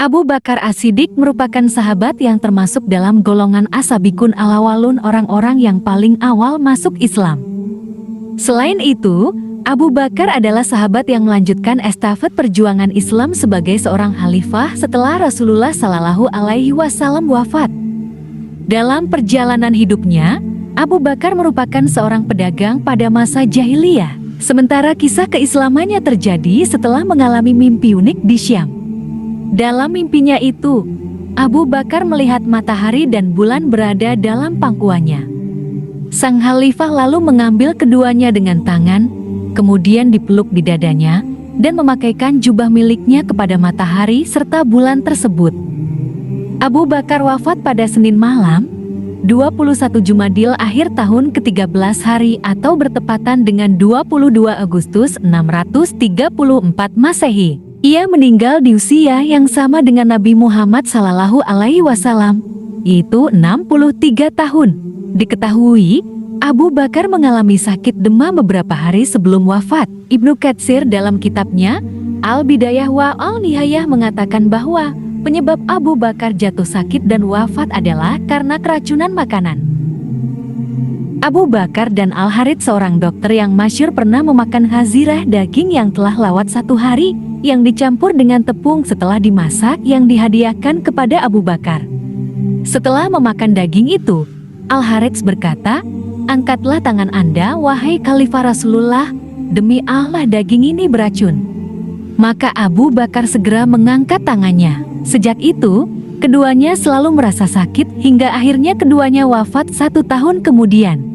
Abu Bakar As-Siddiq merupakan sahabat yang termasuk dalam golongan as-sabiqun al-awwalun, orang-orang yang paling awal masuk Islam. Selain itu, Abu Bakar adalah sahabat yang melanjutkan estafet perjuangan Islam sebagai seorang khalifah setelah Rasulullah Shallallahu Alaihi Wasallam wafat. Dalam perjalanan hidupnya, Abu Bakar merupakan seorang pedagang pada masa jahiliyah, sementara kisah keislamannya terjadi setelah mengalami mimpi unik di Syam. Dalam mimpinya itu, Abu Bakar melihat matahari dan bulan berada dalam pangkuannya. Sang khalifah lalu mengambil keduanya dengan tangan, kemudian dipeluk di dadanya, dan memakaikan jubah miliknya kepada matahari serta bulan tersebut. Abu Bakar wafat pada Senin malam, 21 Jumadil akhir tahun ke-13 hari atau bertepatan dengan 22 Agustus 634 Masehi. Ia meninggal di usia yang sama dengan Nabi Muhammad Sallallahu Alaihi Wasallam, yaitu 63 tahun. Diketahui, Abu Bakar mengalami sakit demam beberapa hari sebelum wafat. Ibnu Katsir dalam kitabnya Al-Bidayah wa Al-Nihayah mengatakan bahwa penyebab Abu Bakar jatuh sakit dan wafat adalah karena keracunan makanan. Abu Bakar dan Al-Harits, seorang dokter yang masyhur, pernah memakan khazirah, daging yang telah lewat 1 hari, yang dicampur dengan tepung setelah dimasak, yang dihadiahkan kepada Abu Bakar. Setelah memakan daging itu, Al-Harits berkata, "Angkatlah tangan Anda, wahai Khalifah Rasulullah, demi Allah daging ini beracun." Maka Abu Bakar segera mengangkat tangannya. Sejak itu, keduanya selalu merasa sakit hingga akhirnya keduanya wafat 1 tahun kemudian.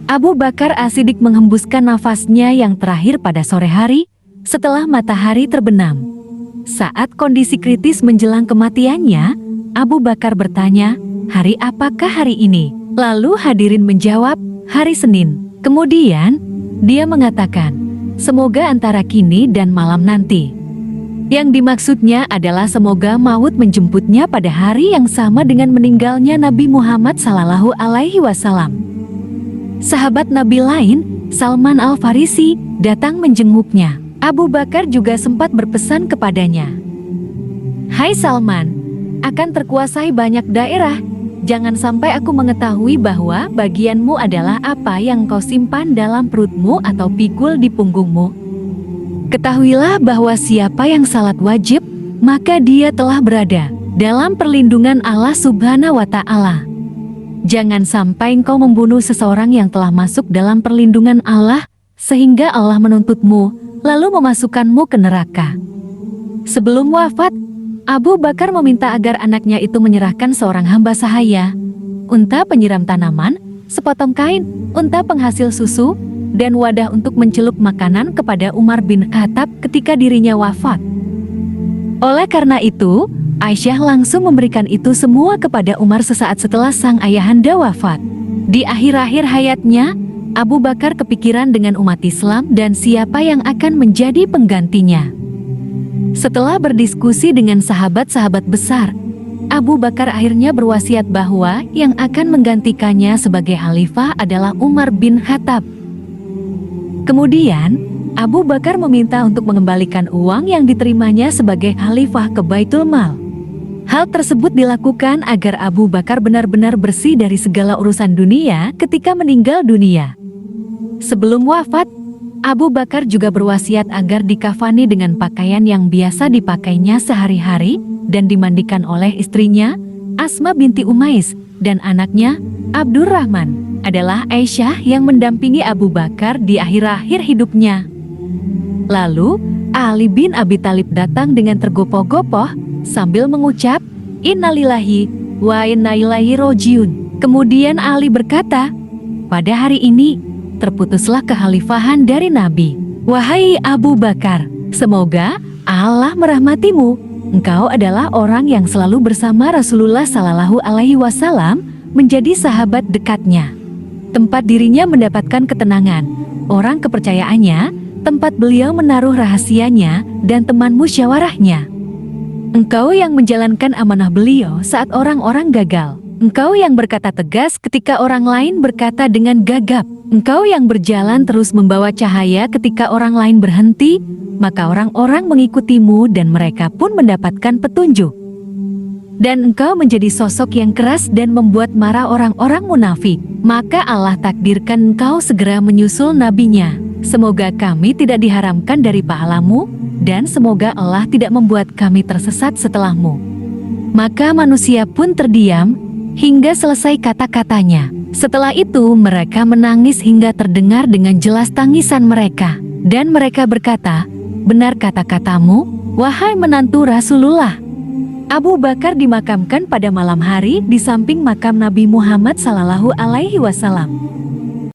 Abu Bakar As-Siddiq menghembuskan nafasnya yang terakhir pada sore hari setelah matahari terbenam. Saat kondisi kritis menjelang kematiannya, Abu Bakar bertanya, "Hari apakah hari ini?" Lalu hadirin menjawab, "Hari Senin." Kemudian, dia mengatakan, "Semoga antara kini dan malam nanti." Yang dimaksudnya adalah semoga maut menjemputnya pada hari yang sama dengan meninggalnya Nabi Muhammad Sallallahu Alaihi Wasallam. Sahabat Nabi lain, Salman Al-Farisi, datang menjenguknya. Abu Bakar juga sempat berpesan kepadanya, "Hai Salman, akan terkuasai banyak daerah. Jangan sampai aku mengetahui bahwa bagianmu adalah apa yang kau simpan dalam perutmu atau pikul di punggungmu. Ketahuilah bahwa siapa yang salat wajib, maka dia telah berada dalam perlindungan Allah Subhanahu wa Ta'ala. Jangan sampai engkau membunuh seseorang yang telah masuk dalam perlindungan Allah, sehingga Allah menuntutmu, lalu memasukkanmu ke neraka." Sebelum wafat, Abu Bakar meminta agar anaknya itu menyerahkan seorang hamba sahaya, unta penyiram tanaman, sepotong kain, unta penghasil susu, dan wadah untuk mencelup makanan kepada Umar bin Khattab ketika dirinya wafat. Oleh karena itu, Aisyah langsung memberikan itu semua kepada Umar sesaat setelah sang ayahanda wafat. Di akhir-akhir hayatnya, Abu Bakar kepikiran dengan umat Islam dan siapa yang akan menjadi penggantinya. Setelah berdiskusi dengan sahabat-sahabat besar, Abu Bakar akhirnya berwasiat bahwa yang akan menggantikannya sebagai khalifah adalah Umar bin Khattab. Kemudian, Abu Bakar meminta untuk mengembalikan uang yang diterimanya sebagai khalifah ke Baitul Mal. Hal tersebut dilakukan agar Abu Bakar benar-benar bersih dari segala urusan dunia ketika meninggal dunia. Sebelum wafat, Abu Bakar juga berwasiat agar dikafani dengan pakaian yang biasa dipakainya sehari-hari dan dimandikan oleh istrinya, Asma binti Umais, dan anaknya, Abdurrahman. Adalah Aisyah yang mendampingi Abu Bakar di akhir-akhir hidupnya. Lalu, Ali bin Abi Thalib datang dengan tergopoh-gopoh sambil mengucap, "Innalillahi wa inna ilaihi rojiun." Kemudian Ali berkata, "Pada hari ini, terputuslah kekhalifahan dari Nabi. Wahai Abu Bakar, semoga Allah merahmatimu. Engkau adalah orang yang selalu bersama Rasulullah Sallallahu Alaihi Wasallam, menjadi sahabat dekatnya. Tempat dirinya mendapatkan ketenangan, orang kepercayaannya, tempat beliau menaruh rahasianya, dan teman musyawarahnya. Engkau yang menjalankan amanah beliau saat orang-orang gagal. Engkau yang berkata tegas ketika orang lain berkata dengan gagap. Engkau yang berjalan terus membawa cahaya ketika orang lain berhenti, maka orang-orang mengikutimu dan mereka pun mendapatkan petunjuk. Dan engkau menjadi sosok yang keras dan membuat marah orang-orang munafik. Maka Allah takdirkan engkau segera menyusul nabinya. Semoga kami tidak diharamkan dari pahalamu, dan semoga Allah tidak membuat kami tersesat setelahmu. Maka manusia pun terdiam, hingga selesai kata-katanya. Setelah itu mereka menangis hingga terdengar dengan jelas tangisan mereka. Dan mereka berkata, "Benar kata-katamu, wahai menantu Rasulullah." Abu Bakar dimakamkan pada malam hari di samping makam Nabi Muhammad SAW.